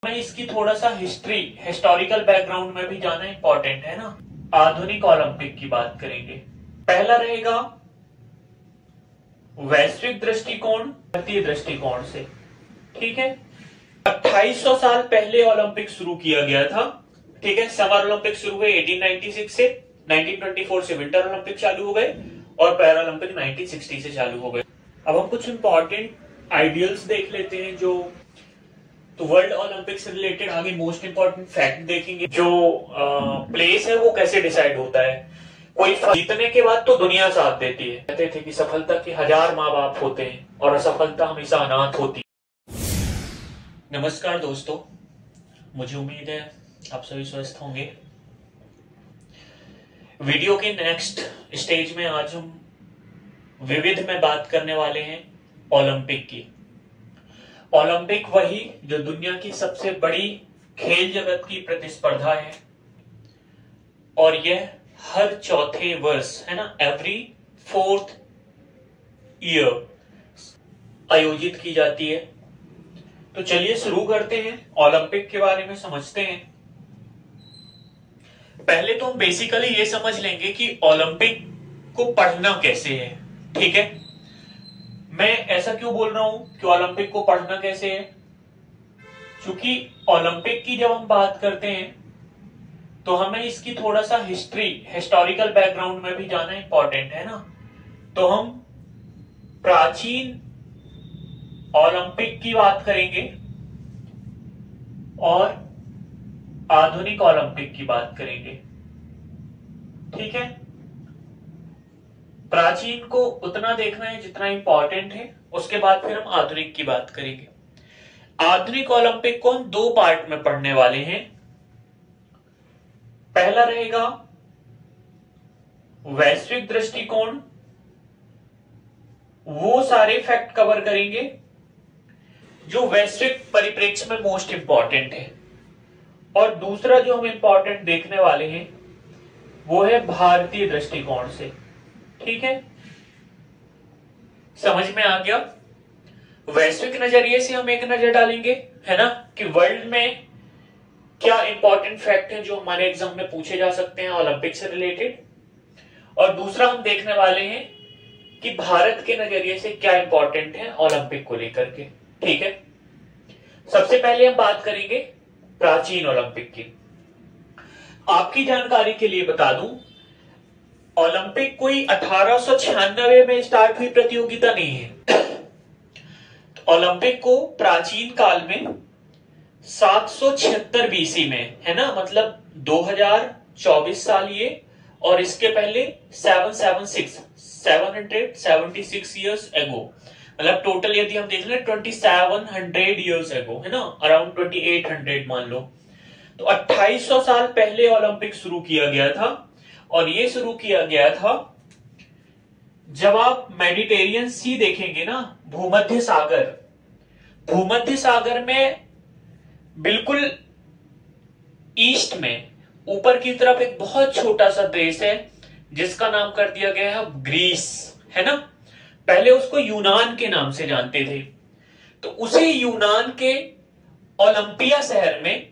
हमें इसकी थोड़ा सा हिस्टोरिकल बैकग्राउंड में भी जाना इंपॉर्टेंट है ना। आधुनिक ओलंपिक की बात करेंगे। पहला रहेगा वैश्विक दृष्टिकोण, भारतीय दृष्टिकोण से। ठीक है, 2800 साल पहले ओलंपिक शुरू किया गया था। ठीक है, समर ओलंपिक शुरू हुए 1896 से, 1924 से विंटर ओलंपिक चालू हो गए और पैरा ओलंपिक 1960 से चालू हो गए। अब हम कुछ इंपॉर्टेंट आइडियल्स देख लेते हैं जो तो वर्ल्ड ओलंपिक से रिलेटेड आगे मोस्ट इंपॉर्टेंट फैक्ट देखेंगे। जो प्लेस है वो कैसे डिसाइड होता है। कोई जीतने के बाद तो दुनिया साथ देती है। कहते थे कि सफलता के 1000 माँ बाप होते हैं और असफलता हमेशा अनाथ होती है। नमस्कार दोस्तों, मुझे उम्मीद है आप सभी स्वस्थ होंगे। वीडियो के नेक्स्ट स्टेज में आज हम विविध में बात करने वाले हैं ओलंपिक की। ओलंपिक वही जो दुनिया की सबसे बड़ी खेल जगत की प्रतिस्पर्धा है और यह हर चौथे वर्ष है ना, एवरी 4th ईयर आयोजित की जाती है। तो चलिए शुरू करते हैं, ओलंपिक के बारे में समझते हैं। पहले तो हम बेसिकली ये समझ लेंगे कि ओलंपिक को पढ़ना कैसे है। ठीक है, मैं ऐसा क्यों बोल रहा हूं कि ओलंपिक को पढ़ना कैसे है, क्योंकि ओलंपिक की जब हम बात करते हैं तो हमें इसकी थोड़ा सा हिस्टोरिकल बैकग्राउंड में भी जाना इंपॉर्टेंट है ना। तो हम प्राचीन ओलंपिक की बात करेंगे और आधुनिक ओलंपिक की बात करेंगे। ठीक है, प्राचीन को उतना देखना है जितना इंपॉर्टेंट है, उसके बाद फिर हम आधुनिक की बात करेंगे। आधुनिक ओलंपिक को हम 2 पार्ट में पढ़ने वाले हैं। पहला रहेगा वैश्विक दृष्टिकोण, वो सारे फैक्ट कवर करेंगे जो वैश्विक परिप्रेक्ष्य में मोस्ट इंपॉर्टेंट है। और दूसरा जो हम इंपॉर्टेंट देखने वाले हैं वो है भारतीय दृष्टिकोण से। ठीक है, समझ में आ गया। वैश्विक नजरिए से हम एक नजर डालेंगे है ना, कि वर्ल्ड में क्या इंपॉर्टेंट फैक्ट है जो हमारे एग्जाम में पूछे जा सकते हैं ओलंपिक से रिलेटेड। और दूसरा हम देखने वाले हैं कि भारत के नजरिए से क्या इंपॉर्टेंट है ओलंपिक को लेकर के। ठीक है, सबसे पहले हम बात करेंगे प्राचीन ओलंपिक की। आपकी जानकारी के लिए बता दूं, ओलंपिक कोई 1896 में स्टार्ट हुई प्रतियोगिता नहीं है। ओलंपिक को प्राचीन काल में 776 बीसी में है ना, मतलब 2024 साल ये, और इसके पहले 776 इयर्स एगो, मतलब टोटल यदि हम देख लें 2700 इयर्स एगो है ना, अराउंड 2800 मान लो। तो 2800 साल पहले ओलंपिक शुरू किया गया था और ये शुरू किया गया था जब आप मेडिटेरियन सी देखेंगे ना, भूमध्य सागर में बिल्कुल ईस्ट में ऊपर की तरफ एक बहुत छोटा सा देश है जिसका नाम कर दिया गया है ग्रीस, है ना। पहले उसको यूनान के नाम से जानते थे। तो उसी यूनान के ओलंपिया शहर में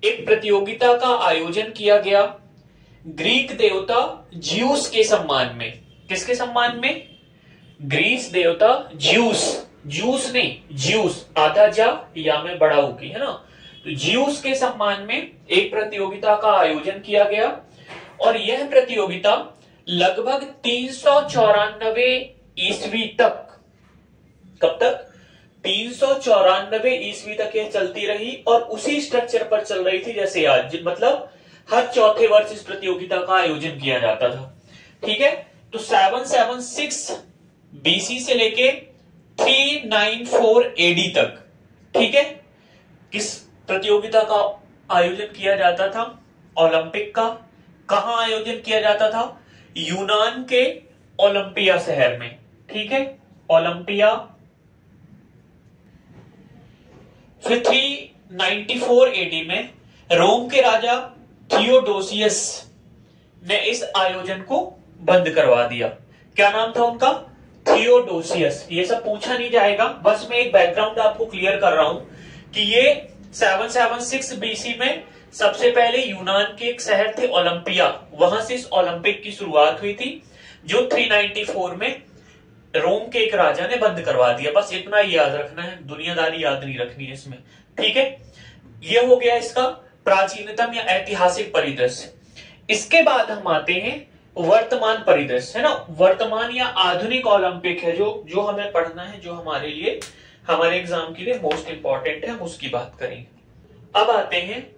एक प्रतियोगिता का आयोजन किया गया ग्रीक देवता ज्यूस के सम्मान में। किसके सम्मान में? ग्रीस देवता ज्यूस नहीं, ज्यूस आधा जा या में बड़ा होगी है ना। तो ज्यूस के सम्मान में एक प्रतियोगिता का आयोजन किया गया और यह प्रतियोगिता लगभग 394 ईस्वी तक, कब तक? 394 ईस्वी तक यह चलती रही और उसी स्ट्रक्चर पर चल रही थी जैसे आज, मतलब हर चौथे वर्ष इस प्रतियोगिता का आयोजन किया जाता था। ठीक है, तो 776 बीसी से लेके 394 एडी तक, ठीक है, किस प्रतियोगिता का आयोजन किया जाता था? ओलंपिक का। कहां आयोजन किया जाता था? यूनान के ओलंपिया शहर में। ठीक है, ओलंपिया। फिर 394 एडी में रोम के राजा थियोडोसियस ने इस आयोजन को बंद करवा दिया। क्या नाम था उनका? थियोडोसियस। ये सब पूछा नहीं जाएगा, बस मैं एक बैकग्राउंड आपको क्लियर कर रहा हूं कि ये 776 बीसी में सबसे पहले यूनान के एक शहर थे ओलंपिया, वहां से इस ओलंपिक की शुरुआत हुई थी, जो 394 में रोम के एक राजा ने बंद करवा दिया। बस इतना ही याद रखना है, दुनियादारी याद नहीं रखनी है इसमें, ठीक है। यह हो गया इसका प्राचीनतम या ऐतिहासिक परिदृश्य। इसके बाद हम आते हैं वर्तमान परिदृश्य, है ना। वर्तमान या आधुनिक ओलंपिक है जो हमें पढ़ना है, जो हमारे लिए, हमारे एग्जाम के लिए मोस्ट इंपॉर्टेंट है, हम उसकी बात करेंगे। अब आते हैं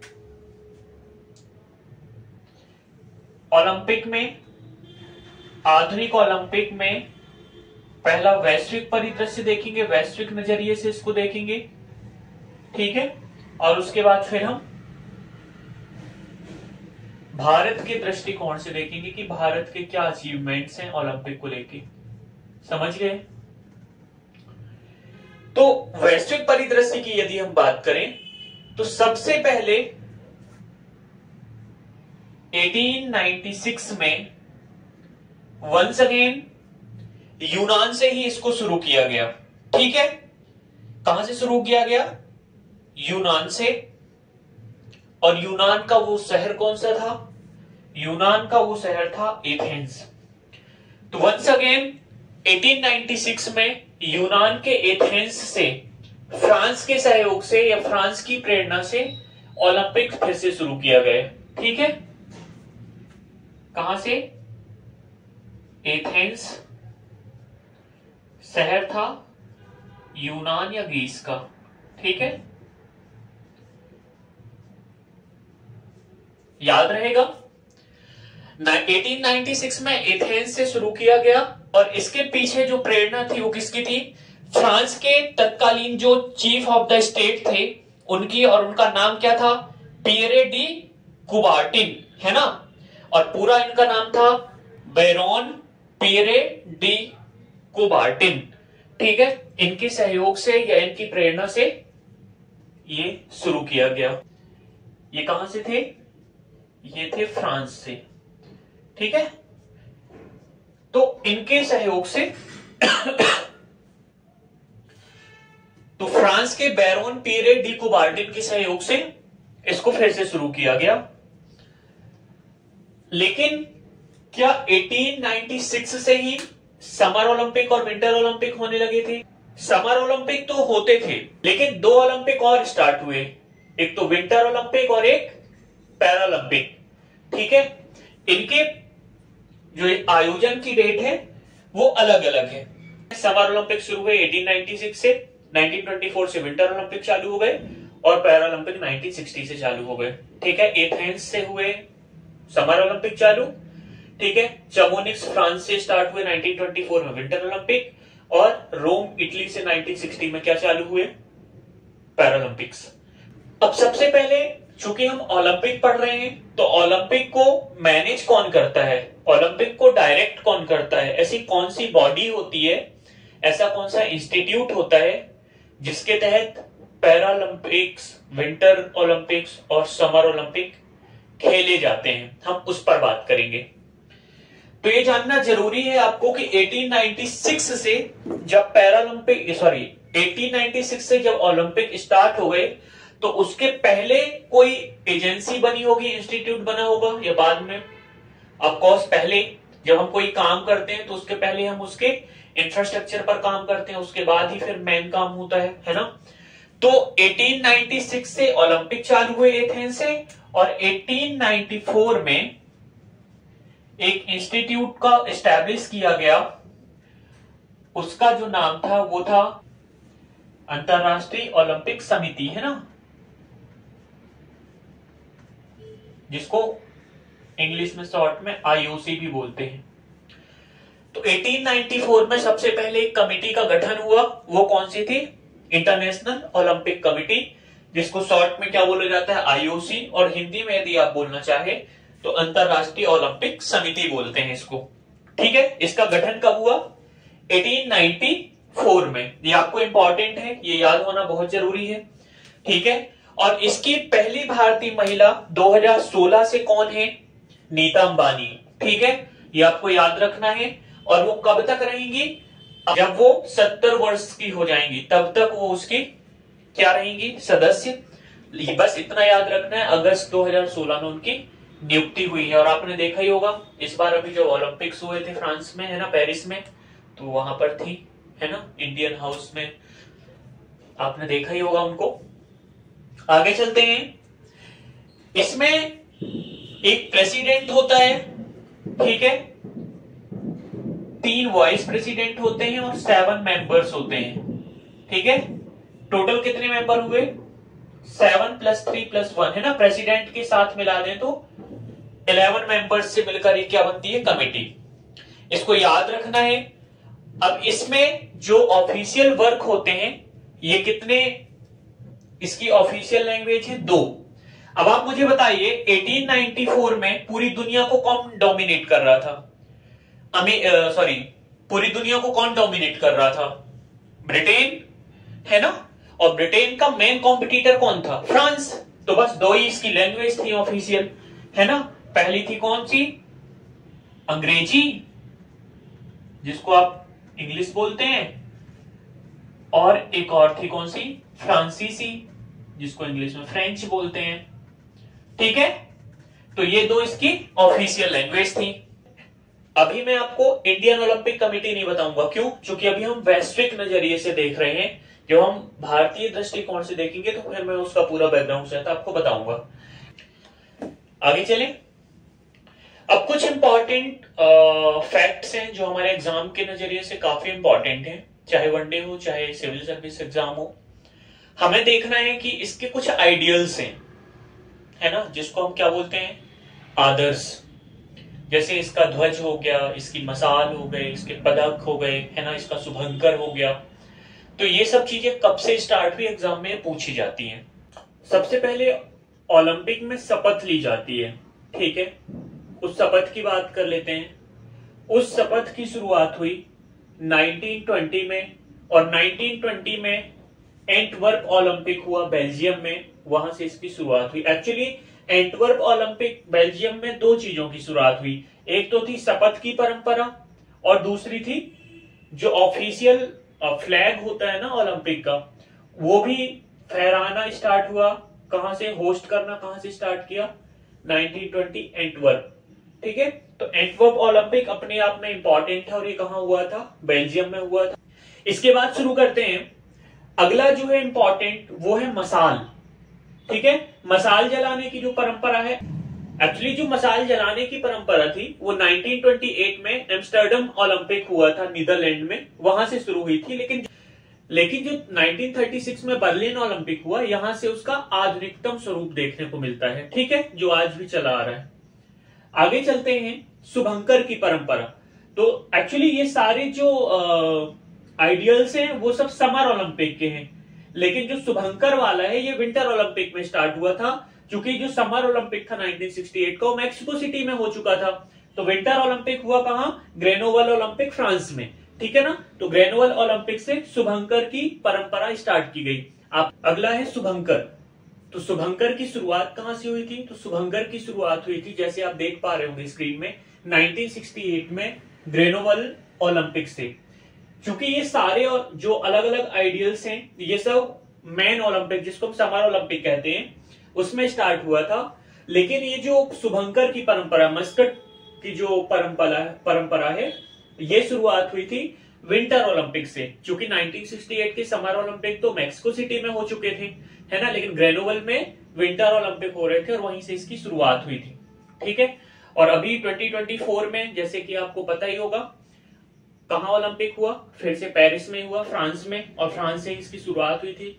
ओलंपिक में, आधुनिक ओलंपिक में पहला वैश्विक परिदृश्य देखेंगे, वैश्विक नजरिए से इसको देखेंगे, ठीक है। और उसके बाद फिर हम भारत के दृष्टिकोण से देखेंगे कि भारत के क्या अचीवमेंट्स हैं ओलंपिक को लेके, समझ गए। तो वैश्विक परिदृश्य की यदि हम बात करें तो सबसे पहले 1896 में वंस अगेन यूनान से ही इसको शुरू किया गया, ठीक है। कहां से शुरू किया गया? यूनान से। और यूनान का वो शहर कौन सा था? यूनान का वो शहर था एथेंस। तो वंस अगेन 1896 में यूनान के एथेंस से, फ्रांस के सहयोग से या फ्रांस की प्रेरणा से ओलंपिक फिर से शुरू किया गया, ठीक है। कहां से? एथेंस शहर था यूनान या ग्रीस का, ठीक है, याद रहेगा। 1896 में एथेंस से शुरू किया गया और इसके पीछे जो प्रेरणा थी वो किसकी थी? फ्रांस के तत्कालीन जो चीफ ऑफ द स्टेट थे उनकी, और उनका नाम क्या था? पियरे डी कुबार्टिन, है ना। और पूरा इनका नाम था बैरोन पियरे डी कुबार्टिन, ठीक है। इनके सहयोग से या इनकी प्रेरणा से ये शुरू किया गया। ये कहां से थे? ये थे फ्रांस से, ठीक है। तो इनके सहयोग से तो फ्रांस के बैरोन पियरे डी कुबार्टिन के सहयोग से इसको फिर से शुरू किया गया। लेकिन क्या 1896 से ही समर ओलंपिक और विंटर ओलंपिक होने लगे थे? समर ओलंपिक तो होते थे, लेकिन 2 ओलंपिक और स्टार्ट हुए, एक तो विंटर ओलंपिक और एक पैरालंपिक, ठीक है। इनके जो आयोजन की डेट है वो अलग अलग है। समर ओलंपिक शुरू हुए 1896 से, 1924 से विंटर ओलंपिक चालू हो गए और पैरालंपिक 1960 से चालू हो गए, ठीक है। एथेंस से हुए समर ओलंपिक चालू, ठीक है। चमोनिक्स फ्रांस से स्टार्ट हुए 1924 में विंटर ओलंपिक, और रोम इटली से 1960 में क्या चालू हुए? पैरालंपिक्स। अब सबसे पहले चूंकि हम ओलंपिक पढ़ रहे हैं तो ओलंपिक को मैनेज कौन करता है, ओलंपिक को डायरेक्ट कौन करता है, ऐसी कौन सी बॉडी होती है, ऐसा कौन सा इंस्टीट्यूट होता है जिसके तहत पैरालंपिक्स, विंटर ओलंपिक्स और समर ओलंपिक खेले जाते हैं, हम उस पर बात करेंगे। तो ये जानना जरूरी है आपको कि 1896 से जब 1896 से जब ओलंपिक स्टार्ट हो गए तो उसके पहले कोई एजेंसी बनी होगी, इंस्टीट्यूट बना होगा, या बाद में? ऑफ कोर्स पहले जब हम कोई काम करते हैं तो उसके पहले हम उसके इंफ्रास्ट्रक्चर पर काम करते हैं, उसके बाद ही फिर मेन काम होता है ना। तो 1896 से ओलंपिक चालू हुए एथेंस से, और 1894 में एक इंस्टीट्यूट का एस्टैब्लिश किया गया, उसका जो नाम था वो था अंतरराष्ट्रीय ओलंपिक समिति, है ना, जिसको इंग्लिश में शॉर्ट में आईओसी भी बोलते हैं। तो 1894 में सबसे पहले एक कमेटी का गठन हुआ, वो कौन सी थी? इंटरनेशनल ओलंपिक कमेटी, जिसको शॉर्ट में क्या बोला जाता है? आईओसी, और हिंदी में यदि आप बोलना चाहे तो अंतरराष्ट्रीय ओलंपिक समिति बोलते हैं इसको, ठीक है। इसका गठन कब हुआ? 1894 में। ये आपको इंपॉर्टेंट है, ये याद होना बहुत जरूरी है, ठीक है। और इसकी पहली भारतीय महिला 2016 से कौन है? नीता अंबानी, ठीक है, ये आपको याद रखना है। और वो कब तक रहेंगी? जब वो 70 वर्ष की हो जाएंगी तब तक वो उसकी क्या रहेंगी? सदस्य। बस इतना याद रखना है, अगस्त 2016 में उनकी नियुक्ति हुई है। और आपने देखा ही होगा इस बार अभी जो ओलंपिक्स हुए थे फ्रांस में, है ना, पेरिस में, तो वहां पर थी, है ना, इंडियन हाउस में, आपने देखा ही होगा उनको। आगे चलते हैं। इसमें एक प्रेसिडेंट होता है, ठीक है, 3 वाइस प्रेसिडेंट होते हैं और 7 मेंबर्स होते हैं, ठीक है। टोटल कितने मेंबर हुए? 7 + 3 + 1, है ना, प्रेसिडेंट के साथ मिला दें तो 11 मेंबर्स से मिलकर ये क्या बनती है? कमेटी। इसको याद रखना है। अब इसमें जो ऑफिशियल वर्क होते हैं ये कितने, इसकी ऑफिशियल लैंग्वेज है 2। अब आप मुझे बताइए 1894 में पूरी दुनिया को कौन डोमिनेट कर रहा था? पूरी दुनिया को कौन डोमिनेट कर रहा था? ब्रिटेन, है ना। और ब्रिटेन का मेन कॉम्पिटिटर कौन था? फ्रांस। तो बस 2 ही इसकी लैंग्वेज थी ऑफिशियल, है ना। पहली थी कौन सी? अंग्रेजी, जिसको आप इंग्लिश बोलते हैं, और एक और थी कौन सी? फ्रांसीसी, जिसको इंग्लिश में फ्रेंच बोलते हैं, ठीक है। तो ये 2 इसकी ऑफिशियल लैंग्वेज थी। अभी मैं आपको इंडियन ओलंपिक कमेटी नहीं बताऊंगा, क्यों? क्योंकि अभी हम वैश्विक नजरिए से देख रहे हैं। जब हम भारतीय दृष्टिकोण से देखेंगे तो फिर मैं उसका पूरा बैकग्राउंड सहित आपको बताऊंगा। आगे चलें। अब कुछ इंपॉर्टेंट फैक्ट्स हैं जो हमारे एग्जाम के नजरिए से काफी इंपॉर्टेंट हैं, चाहे वनडे हो चाहे सिविल सर्विस एग्जाम हो। हमें देखना है कि इसके कुछ आइडियल्स हैं, है ना, जिसको हम क्या बोलते हैं? आदर्श। जैसे इसका ध्वज हो गया, इसकी मसाल हो गए, इसके पदक हो गए, है ना, इसका शुभंकर हो गया। तो ये सब चीजें कब से स्टार्ट हुई एग्जाम में पूछी जाती हैं। सबसे पहले ओलंपिक में शपथ ली जाती है, ठीक है। उस शपथ की बात कर लेते हैं। उस शपथ की शुरुआत हुई 1920 में, और 1920 में एंटवर्प ओलंपिक हुआ बेल्जियम में, वहां से इसकी शुरुआत हुई। एक्चुअली एंटवर्प ओलंपिक बेल्जियम में 2 चीजों की शुरुआत हुई। एक तो थी शपथ की परंपरा, और दूसरी थी जो ऑफिशियल फ्लैग होता है ना ओलंपिक का, वो भी फहराना स्टार्ट हुआ। कहां से होस्ट करना, कहां से स्टार्ट किया? 1920 एंटवर्प, ठीक है। तो एंटवर्प ओलंपिक अपने आप में इंपॉर्टेंट था, और ये कहां हुआ था? बेल्जियम में हुआ था। इसके बाद शुरू करते हैं। अगला जो है इंपॉर्टेंट वो है मसाल, ठीक है। मसाल जलाने की जो परंपरा है, एक्चुअली जो मसाल जलाने की परंपरा थी वो 1928 में एम्स्टर्डम ओलंपिक हुआ था नीदरलैंड में, वहां से शुरू हुई थी। लेकिन जो 1936 में बर्लिन ओलंपिक हुआ, यहां से उसका आधुनिकतम स्वरूप देखने को मिलता है, ठीक है, जो आज भी चला आ रहा है। आगे चलते हैं। शुभंकर की परंपरा। तो एक्चुअली ये सारे जो आइडियल्स हैं वो सब समर ओलंपिक के हैं, लेकिन जो शुभंकर वाला है ये विंटर ओलंपिक में स्टार्ट हुआ था, क्योंकि जो समर ओलंपिक था 1968 का वो मैक्सिको सिटी में हो चुका था। तो विंटर ओलंपिक हुआ कहां? ग्रेनोवल ओलंपिक फ्रांस में, ठीक है ना। तो ग्रेनोवल ओलंपिक से शुभंकर की परंपरा स्टार्ट की गई। अब अगला है शुभंकर। तो शुभंकर की शुरुआत कहां से हुई थी? तो शुभंकर की शुरुआत हुई थी, जैसे आप देख पा रहे होंगे स्क्रीन में, 1968 में ग्रेनोवल ओलंपिक से। क्योंकि ये सारे और जो अलग अलग आइडियल्स हैं ये सब मेन ओलंपिक, जिसको हम समर ओलंपिक कहते हैं, उसमें स्टार्ट हुआ था। लेकिन ये जो शुभंकर की परंपरा, मस्कट की जो परंपरा है, ये शुरुआत हुई थी विंटर ओलंपिक से। क्योंकि 1968 के समर ओलंपिक तो मैक्सिको सिटी में हो चुके थे, है ना, लेकिन ग्रेनोवल में विंटर ओलंपिक हो रहे थे और वहीं से इसकी शुरुआत हुई थी, ठीक है। और अभी 2024 में, जैसे कि आपको पता ही होगा, कहां ओलंपिक हुआ? फिर से पेरिस में हुआ, फ्रांस में, और फ्रांस से इसकी शुरुआत हुई थी।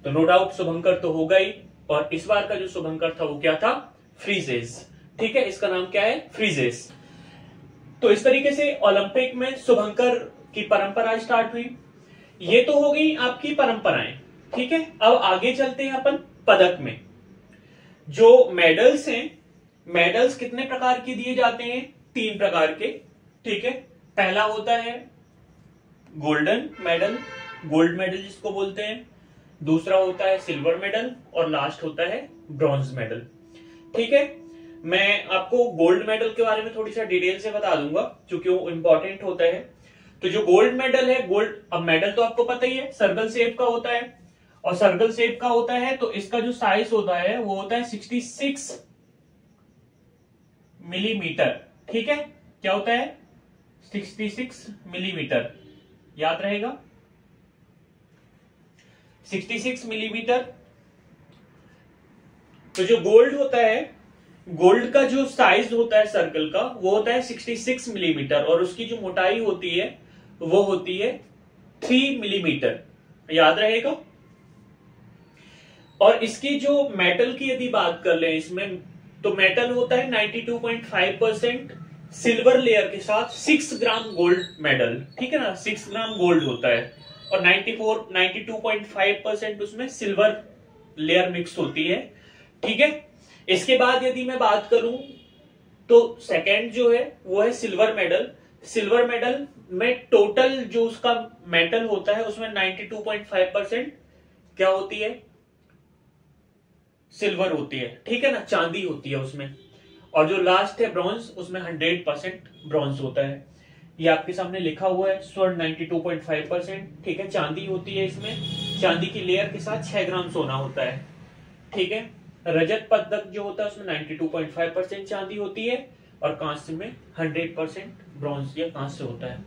तो नो डाउट शुभंकर तो होगा ही। और इस बार का जो शुभंकर था वो क्या था? फ्रीजेस, ठीक है, इसका नाम क्या है? फ्रीजेस। तो इस तरीके से ओलंपिक में शुभंकर की परंपरा स्टार्ट हुई। ये तो हो गई आपकी परंपराएं, ठीक है। अब आगे चलते हैं अपन पदक में। जो मेडल्स हैं, मेडल्स कितने प्रकार के दिए जाते हैं? 3 प्रकार के, ठीक है। पहला होता है गोल्डन मेडल, गोल्ड मेडल जिसको बोलते हैं। दूसरा होता है सिल्वर मेडल, और लास्ट होता है ब्रॉन्ज मेडल, ठीक है। मैं आपको गोल्ड मेडल के बारे में थोड़ी सा डिटेल से बता दूंगा, क्योंकि वो इंपॉर्टेंट होता है। तो जो गोल्ड मेडल है, गोल्ड, अब मेडल तो आपको पता ही है सर्कल शेप का होता है, और सर्कल शेप का होता है तो इसका जो साइज होता है वो होता है 66 मिलीमीटर। ठीक है, क्या होता है 66 मिलीमीटर, याद रहेगा 66 मिलीमीटर। तो जो गोल्ड होता है, गोल्ड का जो साइज होता है सर्कल का वो होता है 66 मिलीमीटर और उसकी जो मोटाई होती है वो होती है 3 मिलीमीटर, याद रहेगा। और इसकी जो मेटल की यदि बात कर लें इसमें, तो मेटल होता है 92.5% सिल्वर लेयर के साथ 6 ग्राम गोल्ड मेडल। ठीक है ना, 6 ग्राम गोल्ड होता है और 92.5% उसमें सिल्वर लेयर मिक्स होती है। ठीक है, इसके बाद यदि मैं बात करूं तो सेकंड जो है वो है सिल्वर मेडल। सिल्वर मेडल में टोटल जो उसका मेटल होता है उसमें 92.5% क्या होती है, सिल्वर होती है। ठीक है ना, चांदी होती है उसमें। और जो लास्ट है ब्रॉन्ज, उसमें 100% ब्रॉन्ज होता है। ये आपके सामने लिखा हुआ है स्वर्ण 92.5%। ठीक है, चांदी होती है इसमें, चांदी की लेयर के साथ 6 ग्राम सोना होता है। ठीक है, रजत पदक जो होता है उसमें 92.5% चांदी होती है और कांस्य में 100% ब्रॉन्ज या कांस्य होता है।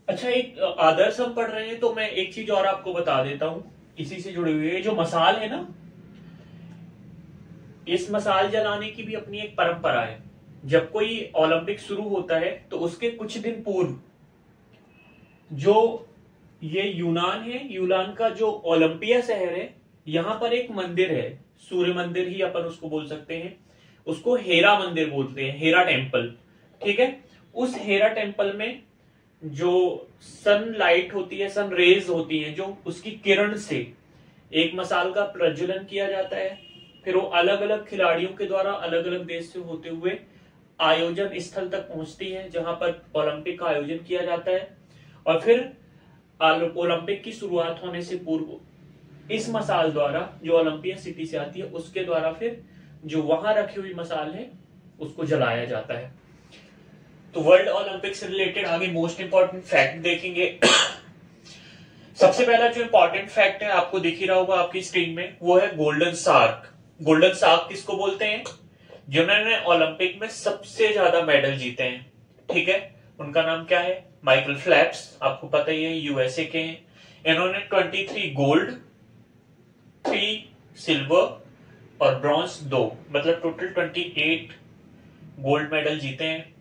अच्छा, एक आदर्श हम पढ़ रहे हैं तो मैं एक चीज और आपको बता देता हूं इसी से जुड़ी हुई है। जो मसाल है ना, इस मसाल जलाने की भी अपनी एक परंपरा है। जब कोई ओलंपिक शुरू होता है तो उसके कुछ दिन पूर्व जो ये यूनान है, यूनान का जो ओलंपिया शहर है, यहां पर एक मंदिर है, सूर्य मंदिर ही अपन उसको बोल सकते हैं, उसको हेरा मंदिर बोलते हैं, हेरा टेम्पल। ठीक है, उस हेरा टेम्पल में जो सनलाइट होती है, सन रेज होती है, जो उसकी किरण से एक मसाल का प्रज्वलन किया जाता है। फिर वो अलग अलग खिलाड़ियों के द्वारा अलग अलग देश से होते हुए आयोजन स्थल तक पहुंचती है जहां पर ओलंपिक का आयोजन किया जाता है। और फिर ओलंपिक की शुरुआत होने से पूर्व इस मसाल द्वारा, जो ओलंपिया सिटी से आती है उसके द्वारा, फिर जो वहां रखी हुई मसाल है उसको जलाया जाता है। तो वर्ल्ड ओलंपिक से रिलेटेड आगे मोस्ट इंपॉर्टेंट फैक्ट देखेंगे। सबसे पहला जो इंपॉर्टेंट फैक्ट है आपको दिख ही रहा होगा आपकी स्क्रीन में, वो है गोल्डन सार्क। गोल्डन सार्क किसको बोलते हैं? जिन्होंने ओलंपिक में सबसे ज्यादा मेडल जीते हैं। ठीक है, उनका नाम क्या है? माइकल फेल्प्स, आपको पता ही है, यूएसए के हैं। इन्होंने 23 गोल्ड, 3 सिल्वर और ब्रॉन्ज 2, मतलब टोटल 28 गोल्ड मेडल जीते हैं,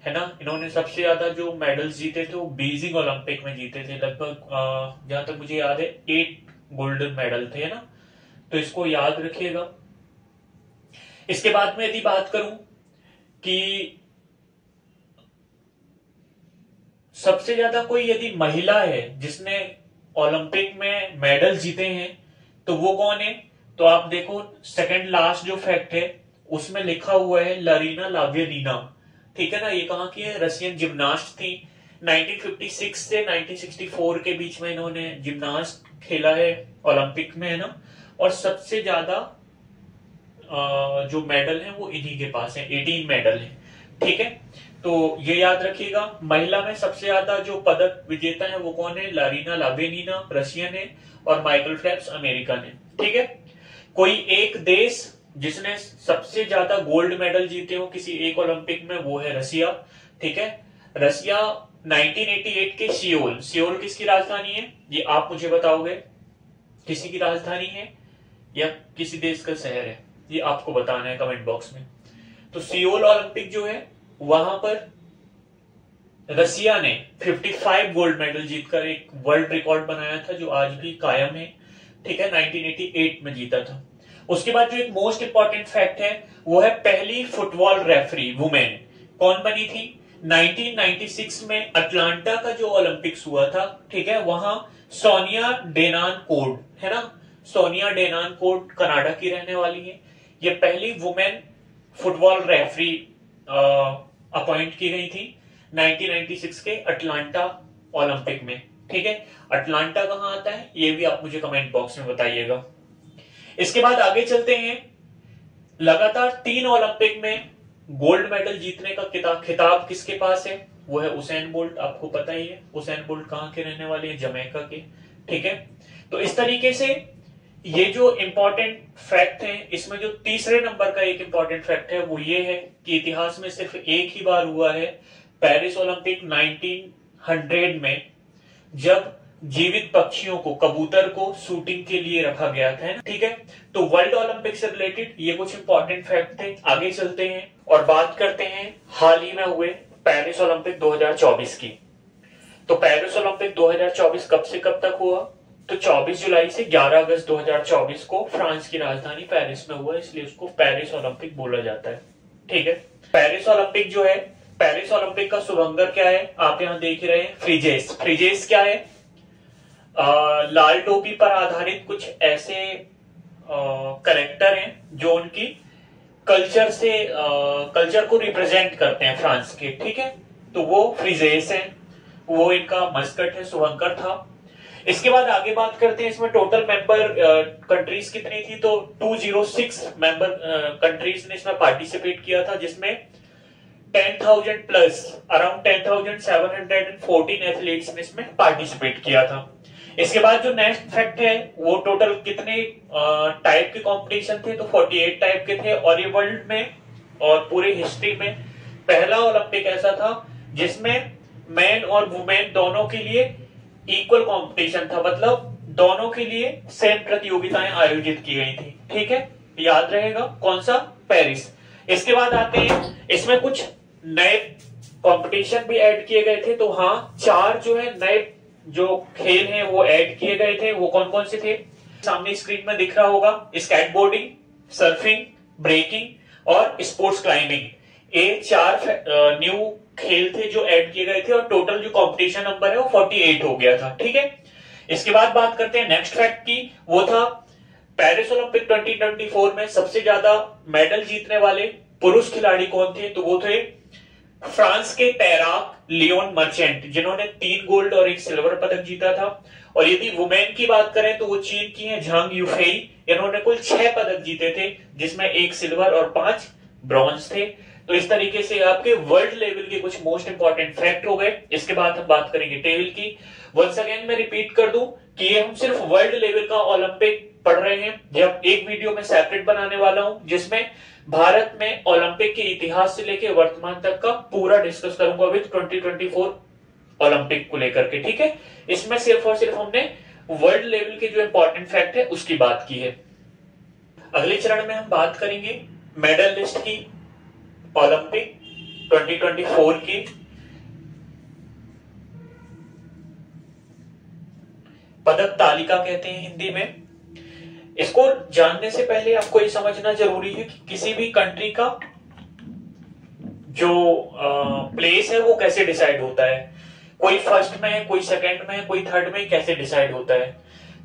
है ना। इन्होंने सबसे ज्यादा जो मेडल्स जीते थे वो बीजिंग ओलंपिक में जीते थे, लगभग जहां तक मुझे याद है 8 गोल्डन मेडल थे, है ना। तो इसको याद रखिएगा। इसके बाद में यदि बात करूं कि सबसे ज्यादा कोई यदि महिला है जिसने ओलंपिक में मेडल जीते हैं तो वो कौन है, तो आप देखो सेकंड लास्ट जो फैक्ट है उसमें लिखा हुआ है लारीना लावियानीना। ठीक है ना, ये कहां की है? रशियन जिम्नास्ट थी। 1956 से 1964 के बीच में इन्होंने जिम्नास्ट खेला है ओलंपिक में, है ना। और सबसे ज्यादा जो मेडल है वो इन्हीं के पास है, 18 मेडल है। ठीक है, तो ये याद रखिएगा। महिला में सबसे ज्यादा जो पदक विजेता है वो कौन है? लारीना लावियानीना रशियन है और माइकल फेल्प्स अमेरिकन है। ठीक है, कोई एक देश जिसने सबसे ज्यादा गोल्ड मेडल जीते हो किसी एक ओलंपिक में, वो है रसिया। ठीक है, रसिया 1988 के सियोल, सियोल किसकी राजधानी है ये आप मुझे बताओगे? किसी की राजधानी है या किसी देश का शहर है, ये आपको बताना है कमेंट बॉक्स में। तो सियोल ओलंपिक जो है वहां पर रसिया ने 55 गोल्ड मेडल जीतकर एक वर्ल्ड रिकॉर्ड बनाया था जो आज भी कायम है। ठीक है, 1988 में जीता था। उसके बाद जो एक मोस्ट इंपॉर्टेंट फैक्ट है वो है पहली फुटबॉल रेफरी वुमेन कौन बनी थी? 1996 में अटलांटा का जो ओलंपिक्स हुआ था, ठीक है, वहां सोनिया डेनान-कोड, है ना। सोनिया डेनान-कोड कनाडा की रहने वाली है। ये पहली वुमेन फुटबॉल रेफरी अपॉइंट की गई थी 1996 के अटलांटा ओलंपिक में। ठीक है, अटलांटा कहां आता है ये भी आप मुझे कमेंट बॉक्स में बताइएगा। इसके बाद आगे चलते हैं। लगातार 3 ओलंपिक में गोल्ड मेडल जीतने का खिताब किसके पास है? वो है उसेन बोल्ट, आपको पता ही है। उसेन बोल्ट कहां के रहने वाले हैं? जमैका के। ठीक है, तो इस तरीके से ये जो इंपॉर्टेंट फैक्ट है, इसमें जो तीसरे नंबर का एक इंपॉर्टेंट फैक्ट है वो ये है कि इतिहास में सिर्फ एक ही बार हुआ है पेरिस ओलंपिक 1900 में, जब जीवित पक्षियों को, कबूतर को शूटिंग के लिए रखा गया था, है ना। ठीक है, तो वर्ल्ड ओलंपिक से रिलेटेड ये कुछ इंपॉर्टेंट फैक्ट थे। आगे चलते हैं और बात करते हैं हाल ही में हुए पेरिस ओलंपिक 2024 की। तो पेरिस ओलंपिक 2024 कब से कब तक हुआ? तो 24 जुलाई से 11 अगस्त 2024 को फ्रांस की राजधानी पेरिस में हुआ, इसलिए उसको पेरिस ओलंपिक बोला जाता है। ठीक है, पेरिस ओलंपिक जो है, पेरिस ओलंपिक का शुभंकर क्या है आप यहां देख रहे हैं, फ्रिजेस। फ्रिजेस क्या है? लाल टोपी पर आधारित कुछ ऐसे करेक्टर हैं जो उनकी कल्चर को रिप्रेजेंट करते हैं फ्रांस के। ठीक है, तो वो फ्रिजेस हैं, वो इनका मस्कट है, शुभंकर था। इसके बाद आगे बात करते हैं इसमें टोटल मेंबर कंट्रीज कितनी थी। तो 206 मेंबर कंट्रीज ने इसमें पार्टिसिपेट किया था, जिसमें 10,000 प्लस अराउंड 10,714 एथलीट्स ने इसमें पार्टिसिपेट किया था। इसके बाद जो नेक्स्ट फैक्ट है वो टोटल कितने टाइप के कंपटीशन थे, तो 48 टाइप के थे। और ये वर्ल्ड में और पूरे हिस्ट्री में पहला ओलंपिक ऐसा था जिसमें मैन और वुमेन दोनों के लिए इक्वल कंपटीशन था, मतलब दोनों के लिए सेम प्रतियोगिताएं आयोजित की गई थी। ठीक है, याद रहेगा कौन सा? पेरिस। इसके बाद आते हैं इसमें कुछ नए कंपटीशन भी ऐड किए गए थे। तो हाँ, 4 जो है नए जो खेल हैं वो ऐड किए गए थे। वो कौन कौन से थे? सामने स्क्रीन में दिख रहा होगा, स्केटबोर्डिंग, सर्फिंग, ब्रेकिंग और स्पोर्ट्स क्लाइंबिंग। ये 4 न्यू खेल थे जो ऐड किए गए थे, और टोटल जो कंपटीशन नंबर है वो 48 हो गया था। ठीक है, इसके बाद बात करते हैं नेक्स्ट फैक्ट की। वो था पेरिस ओलंपिक 2024 में सबसे ज्यादा मेडल जीतने वाले पुरुष खिलाड़ी कौन थे। तो वो थे फ्रांस के तैराक लियोन मर्चेंट, जिन्होंने 3 गोल्ड और 1 सिल्वर पदक जीता था। और यदि वुमेन की बात करें तो वो चीन की हैं झांग यूफेई, इन्होंने कुल 6 पदक जीते थे, जिसमें 1 सिल्वर और 5 ब्रॉन्ज थे। तो इस तरीके से आपके वर्ल्ड लेवल के कुछ मोस्ट इंपॉर्टेंट फैक्ट हो गए। इसके बाद हम बात करेंगे टेबल की। वंस अगेन मैं रिपीट कर दूं कि ये हम सिर्फ वर्ल्ड लेवल का ओलंपिक पढ़ रहे हैं, जब एक वीडियो में सेपरेट बनाने वाला हूं जिसमें भारत में ओलंपिक के इतिहास से लेकर वर्तमान तक का पूरा डिस्कस करूंगा विद 2024 ओलंपिक को लेकर के। ठीक है, इसमें सिर्फ और सिर्फ हमने वर्ल्ड लेवल के जो इंपॉर्टेंट फैक्ट है उसकी बात की है। अगले चरण में हम बात करेंगे मेडल लिस्ट की, ओलंपिक 2024 की। पदक तालिका कहते हैं हिंदी में। इसको जानने से पहले आपको ये समझना जरूरी है कि किसी भी कंट्री का जो प्लेस है वो कैसे डिसाइड होता है। कोई फर्स्ट में है, कोई सेकंड में है, कोई थर्ड में, कैसे डिसाइड होता है।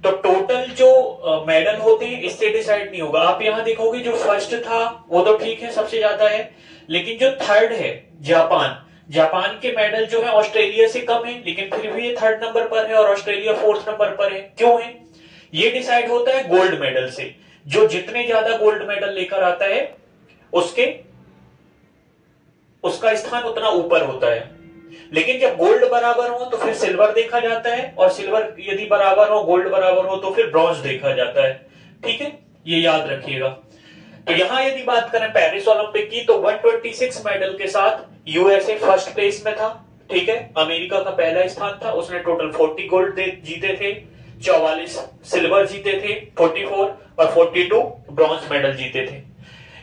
तो टोटल जो मेडल होते हैं इससे डिसाइड नहीं होगा। आप यहां देखोगे जो फर्स्ट था वो तो ठीक है, सबसे ज्यादा है, लेकिन जो थर्ड है जापान के मेडल जो है ऑस्ट्रेलिया से कम है, लेकिन फिर भी ये 3rd नंबर पर है और ऑस्ट्रेलिया 4th नंबर पर है। क्यों है? ये डिसाइड होता है गोल्ड मेडल से। जो जितने ज्यादा गोल्ड मेडल लेकर आता है उसका स्थान उतना ऊपर होता है। लेकिन जब गोल्ड बराबर हो तो फिर सिल्वर देखा जाता है, और सिल्वर यदि बराबर हो, गोल्ड बराबर हो तो फिर ब्रॉन्ज देखा जाता है। ठीक है, ये याद रखिएगा। तो यहां यदि बात करें पेरिस ओलंपिक की, तो 126 मेडल के साथ यूएसए फर्स्ट प्लेस में था। ठीक है, अमेरिका का पहला स्थान था, उसने टोटल 40 गोल्ड जीते थे, 44 सिल्वर जीते थे, 44 और 42 ब्रॉन्ज मेडल जीते थे।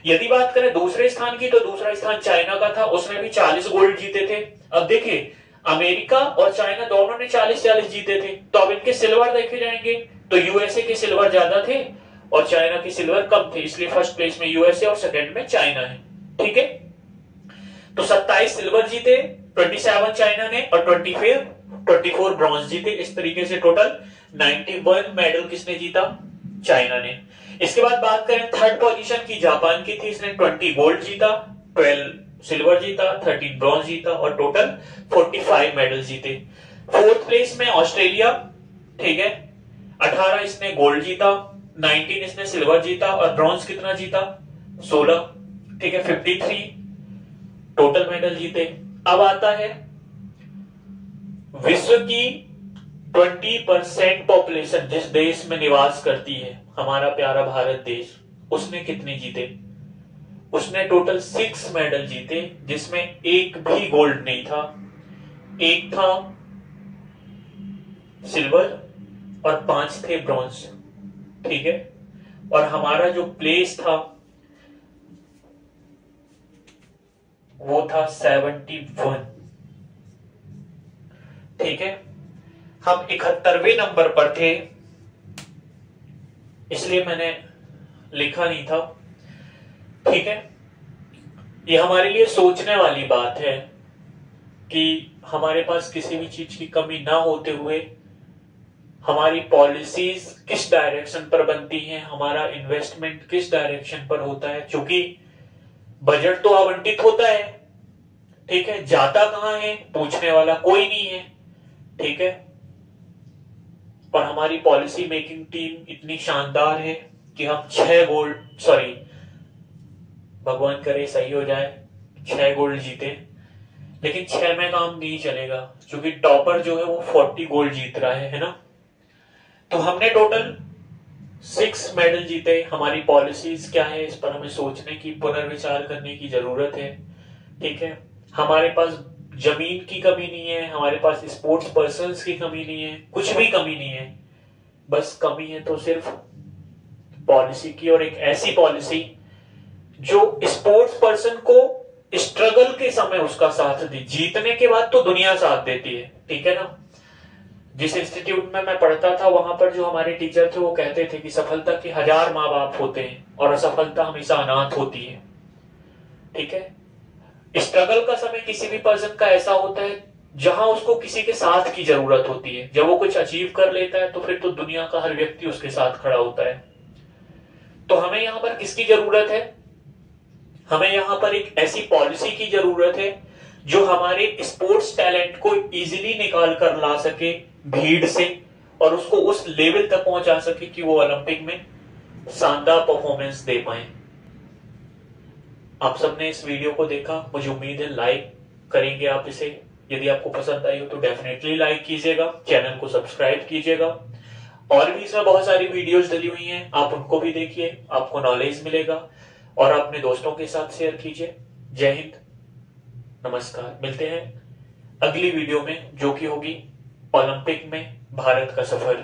यदि बात करें दूसरे स्थान की, तो दूसरा स्थान चाइना का था, उसने भी 40 गोल्ड जीते थे। अब देखिए, अमेरिका और चाइना दोनों ने 40-40 जीते थे, तो अब इनके सिल्वर देखे जाएंगे तो यूएसए के सिल्वर ज्यादा थे और चाइना के सिल्वर कम थे, इसलिए फर्स्ट प्लेस में यूएसए और सेकंड में चाइना है। ठीक है, तो 27 सिल्वर जीते, 27 चाइना ने और 24 ब्रॉन्ज जीते। इस तरीके से टोटल 91 मेडल किसने जीता? चाइना ने। इसके बाद बात करें थर्ड पोजीशन की, जापान की थी, इसने 20 गोल्ड जीता, 12 सिल्वर जीता, 13 ब्रॉन्ज जीता और टोटल 45 मेडल जीते। 4th प्लेस में ऑस्ट्रेलिया, ठीक है, 18 इसने गोल्ड जीता, 19 इसने सिल्वर जीता और ब्रॉन्ज कितना जीता? 16। ठीक है, 53 टोटल मेडल जीते। अब आता है विश्व की 20% पॉपुलेशन जिस देश में निवास करती है, हमारा प्यारा भारत देश, उसने कितने जीते? उसने टोटल 6 मेडल जीते, जिसमें एक भी गोल्ड नहीं था। एक था सिल्वर और 5 थे ब्रॉन्ज। ठीक है, और हमारा जो प्लेस था वो था 71। ठीक है, हम 71वें नंबर पर थे, इसलिए मैंने लिखा नहीं था। ठीक है, ये हमारे लिए सोचने वाली बात है कि हमारे पास किसी भी चीज की कमी ना होते हुए हमारी पॉलिसीज किस डायरेक्शन पर बनती हैं, हमारा इन्वेस्टमेंट किस डायरेक्शन पर होता है। क्योंकि बजट तो आवंटित होता है, ठीक है, जाता कहां है पूछने वाला कोई नहीं है। ठीक है, और हमारी पॉलिसी मेकिंग टीम इतनी शानदार है कि हम 6 गोल्ड, सॉरी भगवान करे सही हो जाए, 6 गोल्ड जीते। लेकिन 6 में काम नहीं चलेगा, क्योंकि टॉपर जो है वो 40 गोल्ड जीत रहा है ना। तो हमने टोटल 6 मेडल जीते। हमारी पॉलिसीज क्या है, इस पर हमें सोचने की, पुनर्विचार करने की जरूरत है। ठीक है, हमारे पास जमीन की कमी नहीं है, हमारे पास स्पोर्ट्स पर्सन्स की कमी नहीं है, कुछ भी कमी नहीं है। बस कमी है तो सिर्फ पॉलिसी की, और एक ऐसी पॉलिसी जो स्पोर्ट्स पर्सन को स्ट्रगल के समय उसका साथ दे। जीतने के बाद तो दुनिया साथ देती है, ठीक है ना। जिस इंस्टीट्यूट में मैं पढ़ता था वहां पर जो हमारे टीचर थे वो कहते थे कि सफलता के 1000 माँ बाप होते हैं और असफलता हमेशा अनाथ होती है। ठीक है, स्ट्रगल का समय किसी भी पर्सन का ऐसा होता है जहां उसको किसी के साथ की जरूरत होती है। जब वो कुछ अचीव कर लेता है तो फिर तो दुनिया का हर व्यक्ति उसके साथ खड़ा होता है। तो हमें यहां पर किसकी जरूरत है? हमें यहां पर एक ऐसी पॉलिसी की जरूरत है जो हमारे स्पोर्ट्स टैलेंट को इजीली निकाल कर ला सके भीड़ से, और उसको उस लेवल तक पहुंचा सके कि वो ओलंपिक में शानदार परफॉर्मेंस दे पाए। आप सबने इस वीडियो को देखा, मुझे उम्मीद है लाइक करेंगे आप इसे। यदि आपको पसंद आई हो तो डेफिनेटली लाइक कीजिएगा, चैनल को सब्सक्राइब कीजिएगा। और भी इसमें बहुत सारी वीडियोस डली हुई हैं, आप उनको भी देखिए, आपको नॉलेज मिलेगा, और अपने दोस्तों के साथ शेयर कीजिए। जय हिंद, नमस्कार। मिलते हैं अगली वीडियो में, जो कि होगी ओलंपिक में भारत का सफर।